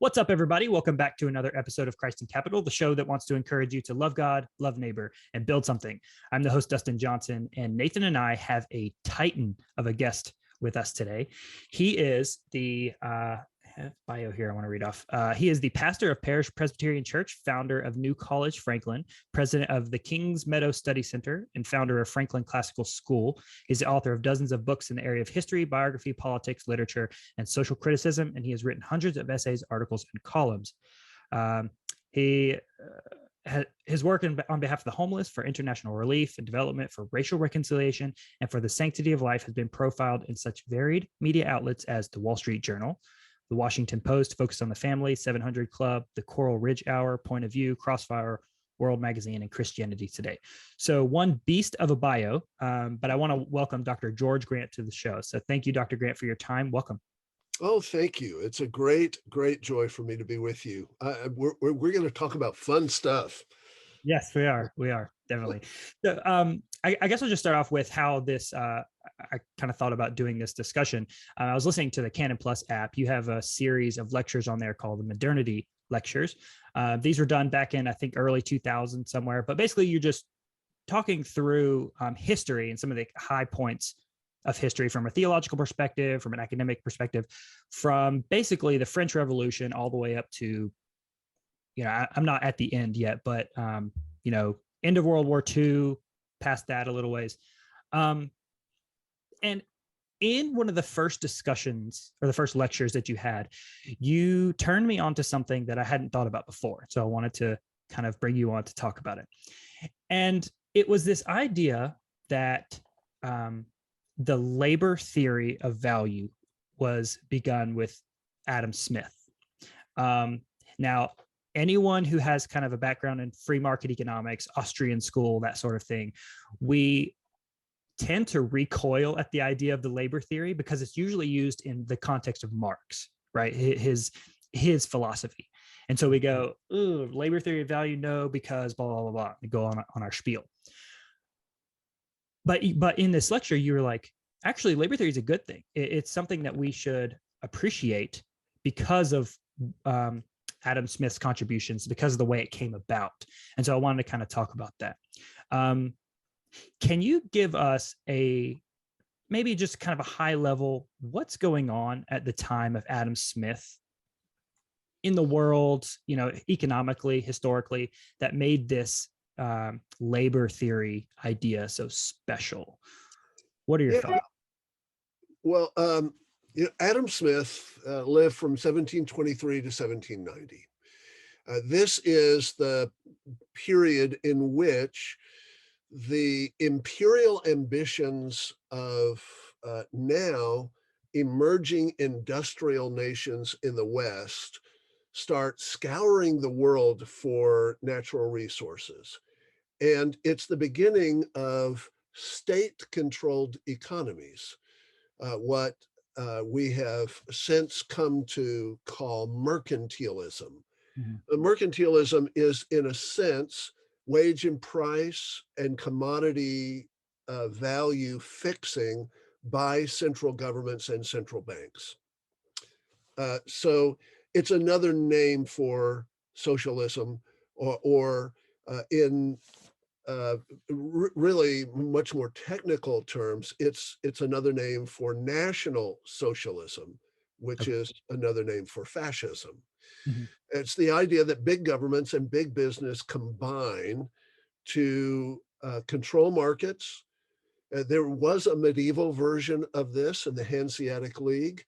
What's up, everybody? Welcome back to another episode of Christ in Capital, the show that wants to encourage you to love God, love neighbor, and build something. I'm the host, Dustin Johnson, and Nathan and I have a titan of a guest with us today. He is the bio here I want to read off. He is the pastor of Parish Presbyterian Church, founder of New College Franklin, president of the Kings Meadow Study Center, and founder of Franklin Classical School. He's the author of dozens of books in the area of history, biography, politics, literature, and social criticism, and he has written hundreds of essays, articles, and columns. His work on behalf of the homeless, for international relief and development, for racial reconciliation, and for the sanctity of life has been profiled in such varied media outlets as the Wall Street Journal, the Washington Post, Focus on the Family, 700 Club, the Coral Ridge Hour, Point of View, Crossfire, World Magazine, and Christianity Today. So one beast of a bio, but I want to welcome Dr. George Grant to the show. So thank you, Dr. Grant, for your time. Welcome. Oh, thank you. It's a great joy for me to be with you. We're going to talk about fun stuff. Yes, we are. We are, definitely. So I guess I'll just start off with how this, I kind of thought about doing this discussion. I was listening to the Canon Plus app. You have a series of lectures on there called the Modernity Lectures. These were done back in, I think, early 2000 somewhere. But basically, you're just talking through history and some of the high points of history from a theological perspective, from an academic perspective, from basically the French Revolution all the way up to, I'm not at the end yet, but, end of World War II, past that a little ways. And in one of the first discussions or the first lectures that you had, you turned me on to something that I hadn't thought about before. So I wanted to kind of bring you on to talk about it. And it was this idea that the labor theory of value was begun with Adam Smith. Now, anyone who has kind of a background in free market economics, Austrian school, that sort of thing, we tend to recoil at the idea of the labor theory because it's usually used in the context of Marx, right? His philosophy. And so we go, ooh, labor theory of value, no, because blah, blah, blah, blah. We go on our spiel. But in this lecture, you were like, actually, labor theory is a good thing. It's something that we should appreciate because of Adam Smith's contributions, because of the way it came about. And so I wanted to kind of talk about that. Can you give us maybe just kind of a high level, what's going on at the time of Adam Smith in the world, economically, historically, that made this labor theory idea so special? What are your thoughts? Well, Adam Smith lived from 1723 to 1790. This is the period in which the imperial ambitions of now emerging industrial nations in the West start scouring the world for natural resources. And it's the beginning of state-controlled economies, what we have since come to call mercantilism. Mm-hmm. Mercantilism is, in a sense, wage and price and commodity value fixing by central governments and central banks. So it's another name for socialism, or in really much more technical terms, it's another name for National Socialism, which is another name for fascism. Mm-hmm. It's the idea that big governments and big business combine to control markets. There was a medieval version of this in the Hanseatic League.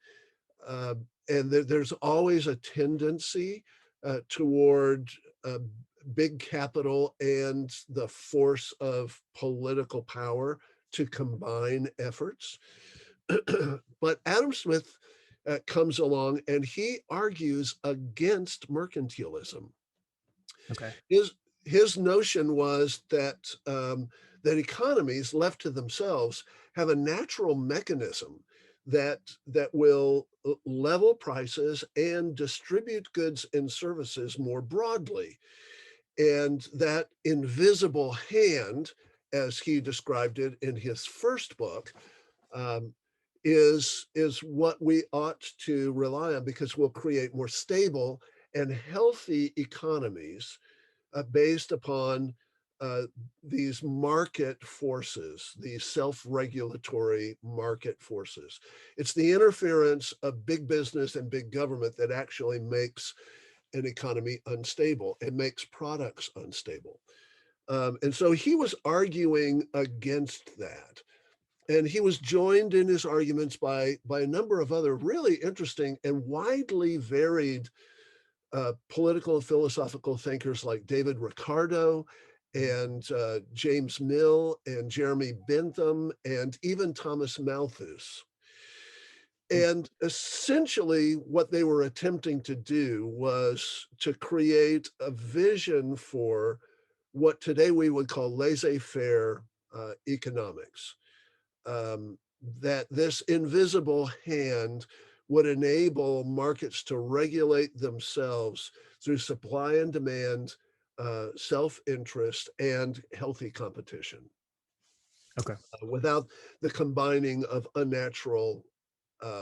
And there's always a tendency toward big capital and the force of political power to combine efforts. But Adam Smith comes along and he argues against mercantilism. Okay. His notion was that that economies left to themselves have a natural mechanism that will level prices and distribute goods and services more broadly. And that invisible hand, as he described it in his first book, is what we ought to rely on, because we'll create more stable and healthy economies based upon these market forces, these self-regulatory market forces. It's the interference of big business and big government that actually makes an economy unstable and makes products unstable. And so he was arguing against that. And he was joined in his arguments by a number of other really interesting and widely varied political and philosophical thinkers like David Ricardo and James Mill and Jeremy Bentham and even Thomas Malthus. And essentially what they were attempting to do was to create a vision for what today we would call laissez-faire economics. That this invisible hand would enable markets to regulate themselves through supply and demand, self-interest, and healthy competition. Okay. Without the combining of unnatural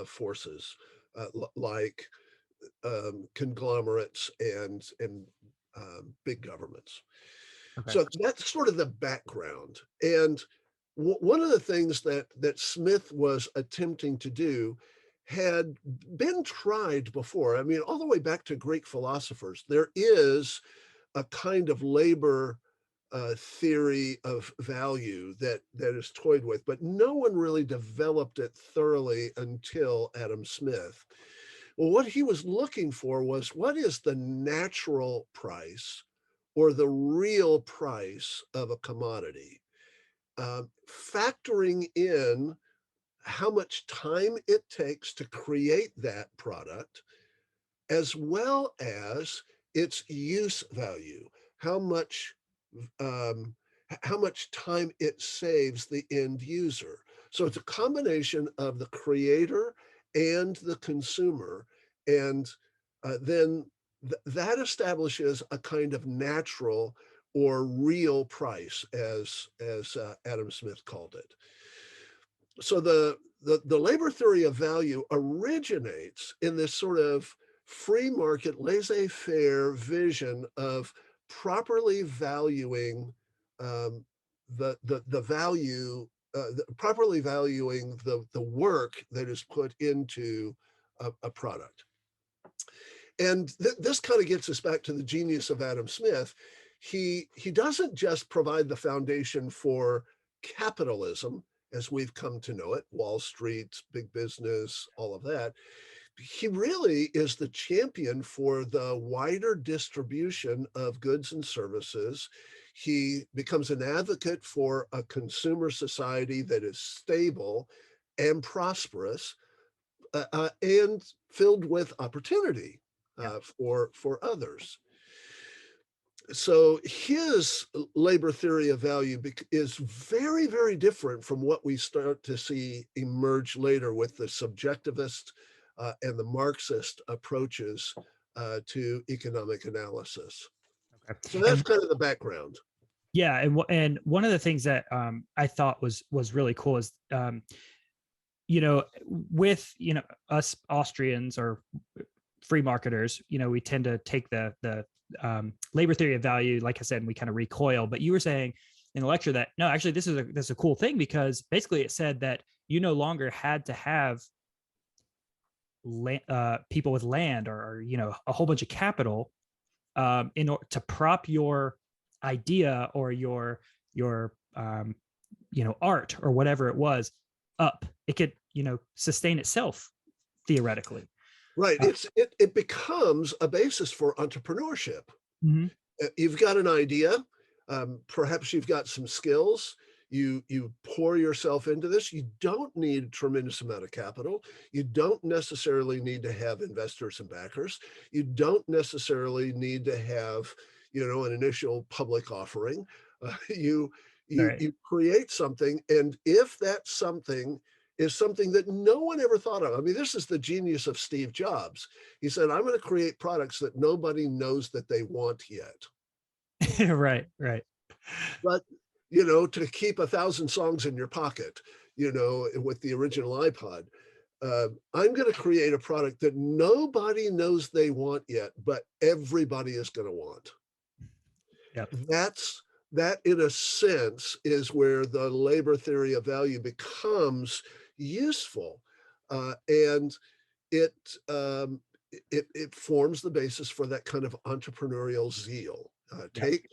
forces like conglomerates and big governments. Okay. So that's sort of the background. And one of the things that Smith was attempting to do had been tried before. I mean, all the way back to Greek philosophers, there is a kind of labor theory of value that is toyed with, but no one really developed it thoroughly until Adam Smith. Well, what he was looking for was, what is the natural price or the real price of a commodity? Factoring in how much time it takes to create that product, as well as its use value, how much time it saves the end user. So it's a combination of the creator and the consumer, and then that establishes a kind of natural or real price, as Adam Smith called it. So the labor theory of value originates in this sort of free market, laissez-faire vision of properly valuing the value, properly valuing the work that is put into a product. And this kind of gets us back to the genius of Adam Smith. He doesn't just provide the foundation for capitalism as we've come to know it, Wall Street, big business, all of that. He really is the champion for the wider distribution of goods and services. He becomes an advocate for a consumer society that is stable and prosperous, and filled with opportunity for others. So his labor theory of value is very, very different from what we start to see emerge later with the subjectivist and the Marxist approaches to economic analysis. Okay. So that's kind of the background. Yeah, and one of the things that I thought was really cool is with us Austrians or free marketers, we tend to take the labor theory of value, like I said, and we kind of recoil. But you were saying in the lecture that no, actually, this is a cool thing, because basically it said that you no longer had to have people with land or a whole bunch of capital in order to prop your idea or your art or whatever it was up. It could sustain itself theoretically. Right. It becomes a basis for entrepreneurship. Mm-hmm. You've got an idea. Perhaps you've got some skills. You pour yourself into this. You don't need a tremendous amount of capital. You don't necessarily need to have investors and backers. You don't necessarily need to have, an initial public offering. You create something, and if that something is something that no one ever thought of. I mean, this is the genius of Steve Jobs. He said, I'm going to create products that nobody knows that they want yet. Right. But, to keep 1,000 songs in your pocket, with the original iPod. I'm going to create a product that nobody knows they want yet, but everybody is going to want. Yep. That in a sense is where the labor theory of value becomes useful, and it forms the basis for that kind of entrepreneurial zeal. Take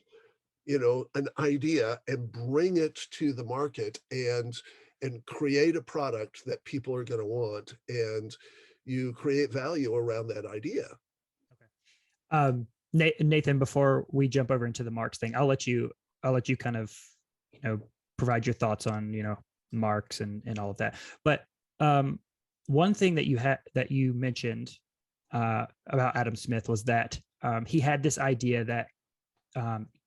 an idea and bring it to the market and create a product that people are going to want, and you create value around that idea. Okay. Nathan, before we jump over into the Marx thing, I'll let you kind of, provide your thoughts on, Marx and all of that. But one thing that you mentioned about Adam Smith was that he had this idea that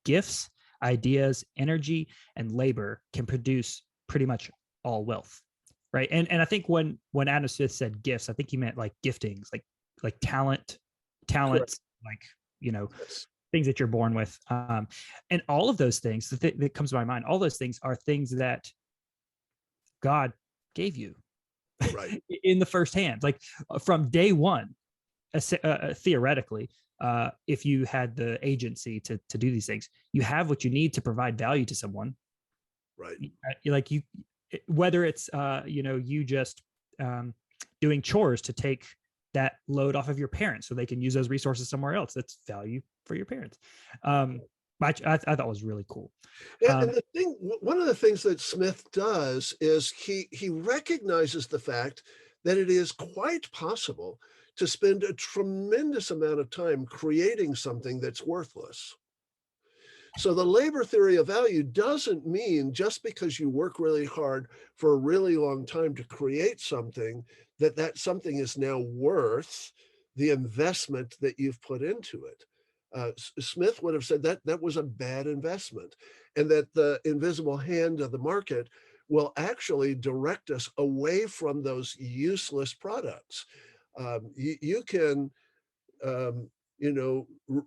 gifts, ideas, energy, and labor can produce pretty much all wealth, right? And I think when Adam Smith said gifts, I think he meant like giftings, like talents, Correct. like Yes. things that you're born with, and all of those things that comes to my mind. All those things are things that God gave you, Right. in the first hand, like from day one, theoretically. If you had the agency to do these things, you have what you need to provide value to someone. Right. Like whether it's you just doing chores to take that load off of your parents so they can use those resources somewhere else. That's value for your parents. I thought was really cool. And one of the things that Smith does is he recognizes the fact that it is quite possible to spend a tremendous amount of time creating something that's worthless. So the labor theory of value doesn't mean just because you work really hard for a really long time to create something, that something is now worth the investment that you've put into it. Smith would have said that was a bad investment, and that the invisible hand of the market will actually direct us away from those useless products. You can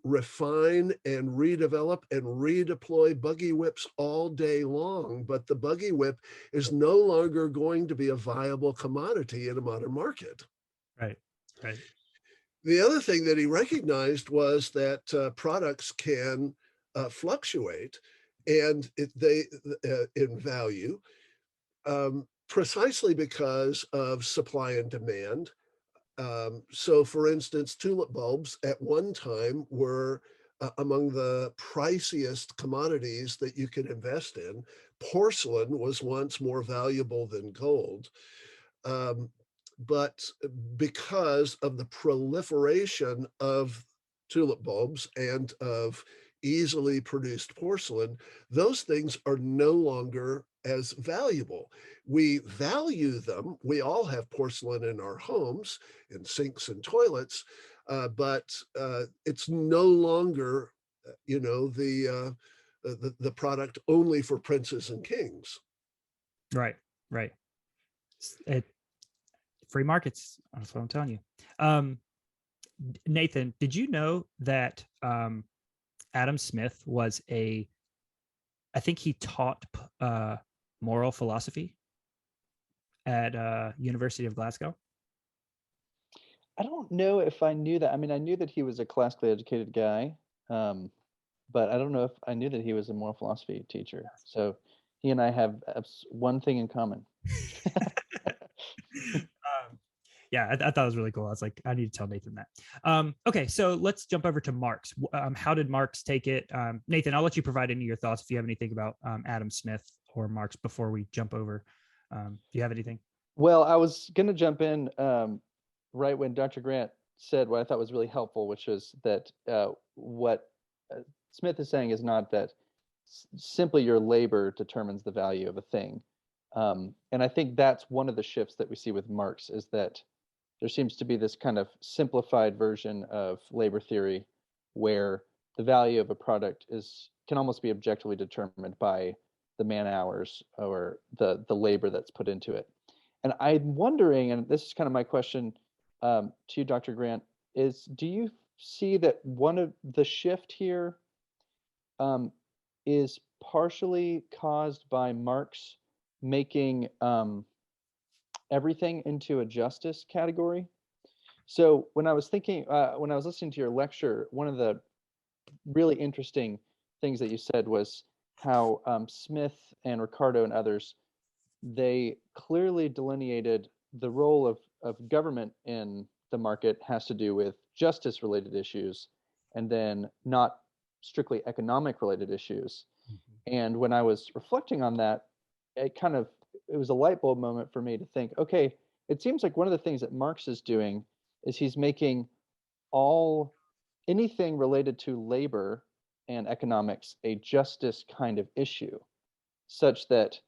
refine and redevelop and redeploy buggy whips all day long, but the buggy whip is no longer going to be a viable commodity in a modern market. Right. The other thing that he recognized was that products can fluctuate and in value, precisely because of supply and demand. So, for instance, tulip bulbs at one time were among the priciest commodities that you could invest in. Porcelain was once more valuable than gold. But because of the proliferation of tulip bulbs and of easily produced porcelain, those things are no longer as valuable. We value them. We all have porcelain in our homes, in sinks and toilets, but it's no longer, the product only for princes and kings. Right. Free markets. That's what I'm telling you. Nathan, did you know that Adam Smith was I think he taught moral philosophy at University of Glasgow? I don't know if I knew that. I mean, I knew that he was a classically educated guy, but I don't know if I knew that he was a moral philosophy teacher. So he and I have one thing in common. Yeah, I thought it was really cool. I was like, I need to tell Nathan that. Okay, so let's jump over to Marx. How did Marx take it? Nathan, I'll let you provide any of your thoughts if you have anything about Adam Smith or Marx before we jump over. Do you have anything? Well, I was going to jump in right when Dr. Grant said what I thought was really helpful, which is that what Smith is saying is not that simply your labor determines the value of a thing. And I think that's one of the shifts that we see with Marx, is that there seems to be this kind of simplified version of labor theory where the value of a product can almost be objectively determined by the man hours or the labor that's put into it. And I'm wondering, and this is kind of my question to you, Dr. Grant, is do you see that one of the shift here is partially caused by Marx making everything into a justice category. So when I was listening to your lecture, one of the really interesting things that you said was how Smith and Ricardo and others, they clearly delineated the role of government in the market has to do with justice related issues, and then not strictly economic related issues. And when I was reflecting on that, it was a light bulb moment for me to think, okay, it seems like one of the things that Marx is doing is he's making anything related to labor and economics a justice kind of issue, such that,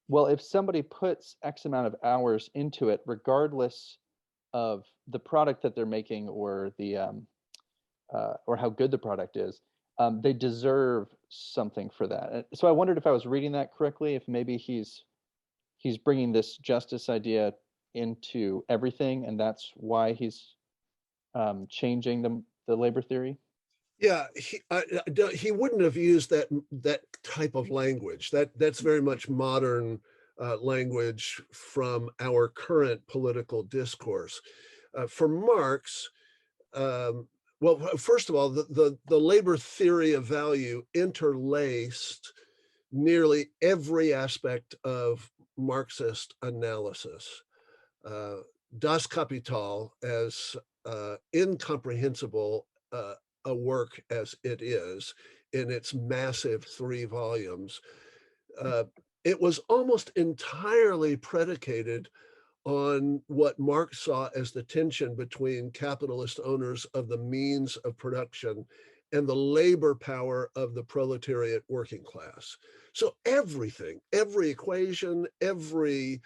well, if somebody puts X amount of hours into it, regardless of the product that they're making or or how good the product is, they deserve something for that. So I wondered if I was reading that correctly, if maybe he's bringing this justice idea into everything, and that's why he's changing the labor theory. Yeah, he wouldn't have used that type of language. That's very much modern language from our current political discourse. For Marx, well, first of all, the labor theory of value interlaced nearly every aspect of Marxist analysis. Das Kapital, as incomprehensible a work as it is in its massive 3 volumes, it was almost entirely predicated on what Marx saw as the tension between capitalist owners of the means of production and the labor power of the proletariat working class. So everything, every equation, every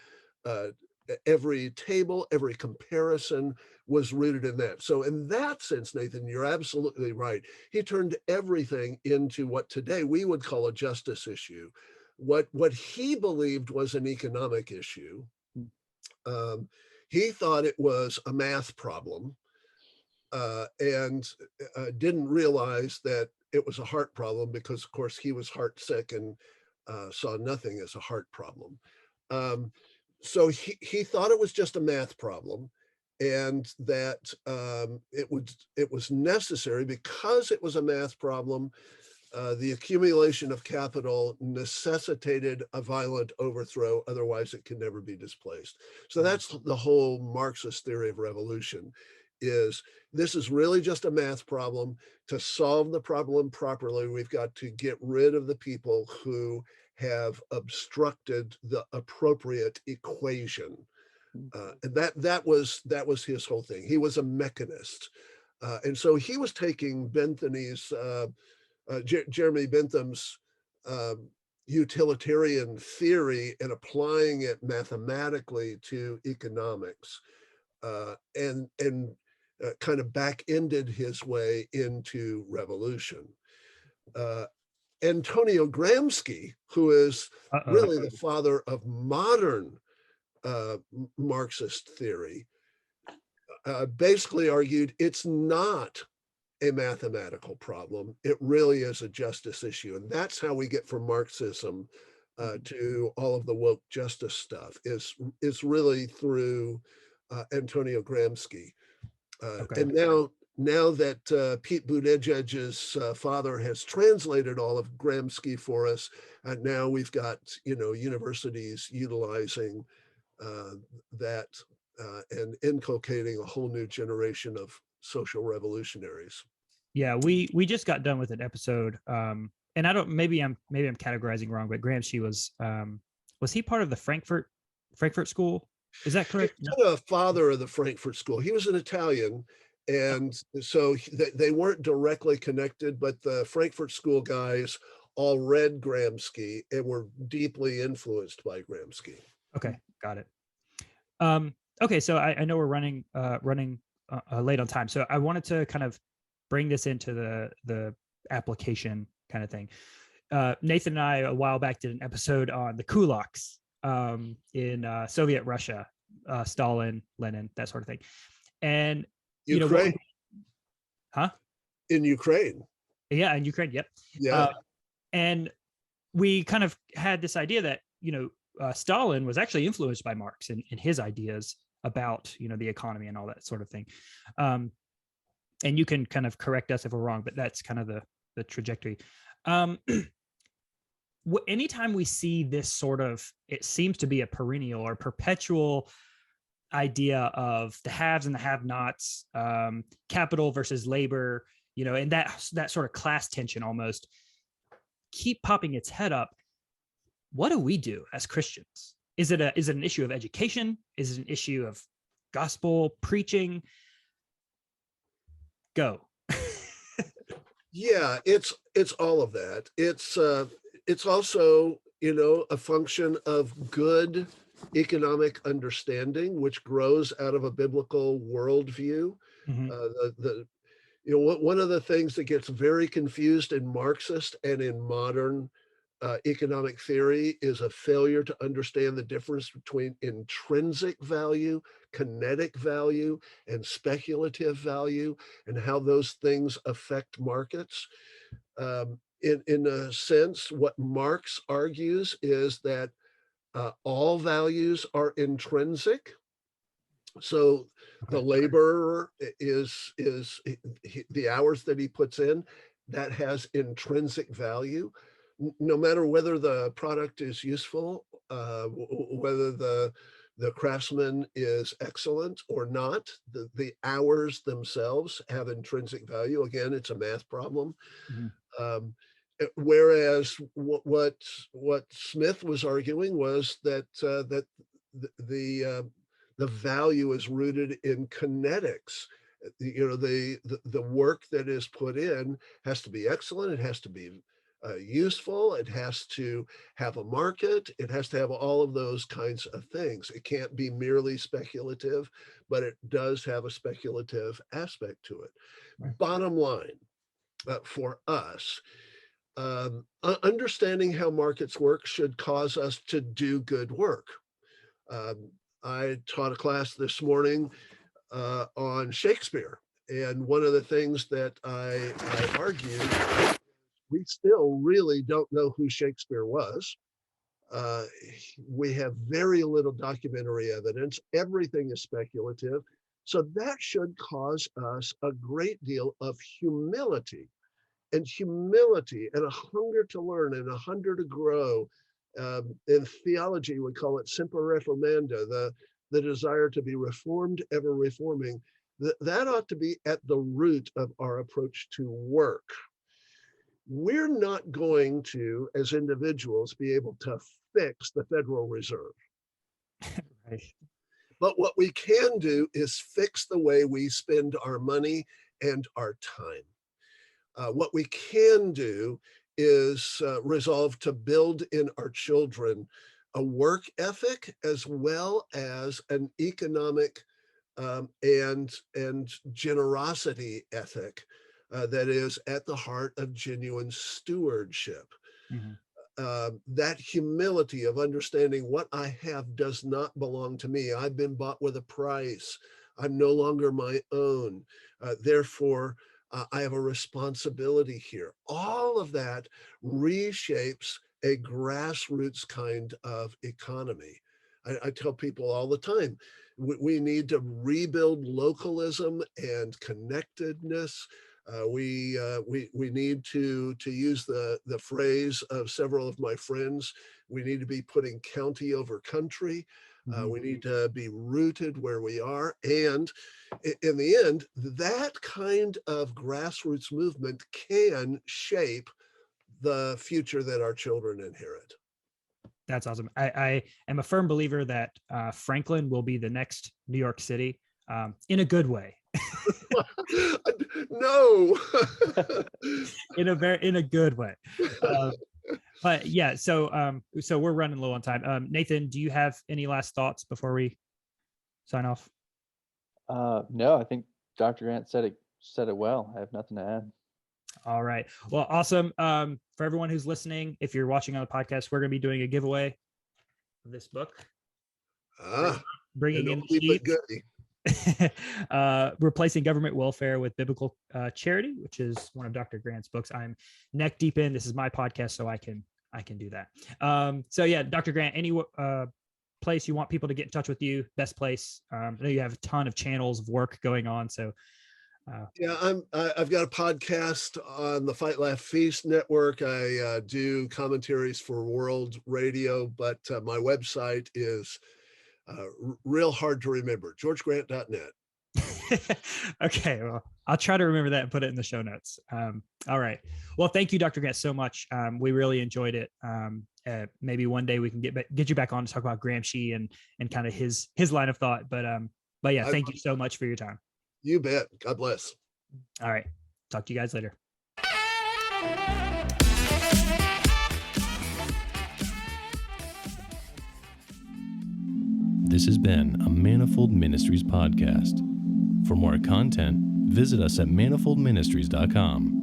table, every comparison was rooted in that. So in that sense, Nathan, you're absolutely right. He turned everything into what today we would call a justice issue. What he believed was an economic issue. He thought it was a math problem, and didn't realize that it was a heart problem, because of course he was heart sick and saw nothing as a heart problem. So he thought it was just a math problem, and that it was necessary, because it was a math problem. The accumulation of capital necessitated a violent overthrow, otherwise it can never be displaced. So that's the whole Marxist theory of revolution, is this is really just a math problem. To solve the problem properly, we've got to get rid of the people who have obstructed the appropriate equation. And that was his whole thing. He was a mechanist. And so he was taking Bentham's, Jeremy Bentham's utilitarian theory and applying it mathematically to economics, and kind of back-ended his way into revolution. Antonio Gramsci, who is really the father of modern Marxist theory, basically argued it's not a mathematical problem. It really is a justice issue. And that's how we get from Marxism to all of the woke justice stuff, is really through Antonio Gramsci. And now that Pete Buttigieg's father has translated all of Gramsci for us, and now we've got universities utilizing that and inculcating a whole new generation of social revolutionaries. Yeah, we just got done with an episode, and I don't, maybe I'm categorizing wrong, but Gramsci was he part of the Frankfurt School? Is that correct? He's the father of the Frankfurt School. He was an Italian, and so they weren't directly connected, but the Frankfurt School guys all read Gramsci and were deeply influenced by Gramsci. Okay, got it. Okay, so I know we're running late on time, so I wanted to kind of bring this into the application kind of thing. Nathan and I a while back did an episode on the kulaks in Soviet Russia, Stalin, Lenin, that sort of thing. And Ukraine. In Ukraine. Yeah, in Ukraine, yep. Yeah. And we kind of had this idea that, Stalin was actually influenced by Marx in his ideas about, the economy and all that sort of thing. And you can kind of correct us if we're wrong, but that's kind of the trajectory. Anytime we see this sort of, it seems to be a perennial or perpetual idea of the haves and the have-nots, capital versus labor, and that sort of class tension almost keep popping its head up. What do we do as Christians? Is it an issue of education? Is it an issue of gospel preaching? Go. Yeah, it's all of that. It's also, a function of good economic understanding, which grows out of a biblical worldview. One of the things that gets very confused in Marxist and in modern economic theory is a failure to understand the difference between intrinsic value, kinetic value, and speculative value, and how those things affect markets. In a sense, what Marx argues is that all values are intrinsic. So the laborer is the hours that he puts in, that has intrinsic value, no matter whether the product is useful, whether the craftsman is excellent or not. The hours themselves have intrinsic value. Again, it's a math problem. Whereas what Smith was arguing was that the value is rooted in kinetics. The work that is put in has to be excellent. It has to be useful. It has to have a market. It has to have all of those kinds of things. It can't be merely speculative, but it does have a speculative aspect to it. Right. Bottom line, for us, understanding how markets work should cause us to do good work. I taught a class this morning on Shakespeare, and one of the things that I argued, we still really don't know who Shakespeare was. We have very little documentary evidence. Everything is speculative. So that should cause us a great deal of humility and a hunger to learn and a hunger to grow. In theology, we call it semper reformanda, the desire to be reformed, ever reforming. That ought to be at the root of our approach to work. We're not going to, as individuals, be able to fix the Federal Reserve. Right. But what we can do is fix the way we spend our money and our time. What we can do is resolve to build in our children a work ethic as well as an economic and generosity ethic that is at the heart of genuine stewardship. That humility of understanding what I have does not belong to me. I've been bought with a price. I'm no longer my own. Therefore, I have a responsibility here. All of that reshapes a grassroots kind of economy. I tell people all the time, we need to rebuild localism and connectedness. We need to use the phrase of several of my friends. We need to be putting county over country. We need to be rooted where we are. And in the end, that kind of grassroots movement can shape the future that our children inherit. That's awesome. I am a firm believer that Franklin will be the next New York City, in a good way. No. in a good way. But yeah, so we're running low on time. Nathan, do you have any last thoughts before we sign off? No, I think Dr. Grant said it well. I have nothing to add. All right. Well, awesome. For everyone who's listening, if you're watching on the podcast, we're going to be doing a giveaway of this book. Bringing in sheep. Replacing government welfare with biblical charity, which is one of Dr. Grant's books. I'm neck deep in. This is my podcast, so I can I can do that. So yeah, Dr. Grant, any place you want people to get in touch with you, best place. I know you have a ton of channels of work going on. So yeah, I've got a podcast on the Fight Laugh Feast network. I do commentaries for World Radio, but my website is real hard to remember, georgegrant.net. Okay, well, I'll try to remember that and put it in the show notes. All right. Well, thank you, Dr. Grant, so much. We really enjoyed it. Maybe one day we can get you back on to talk about Gramsci and kind of his line of thought. But yeah, thank you so much for your time. You bet. God bless. All right. Talk to you guys later. This has been a Manifold Ministries podcast. For more content, visit us at manifoldministries.com.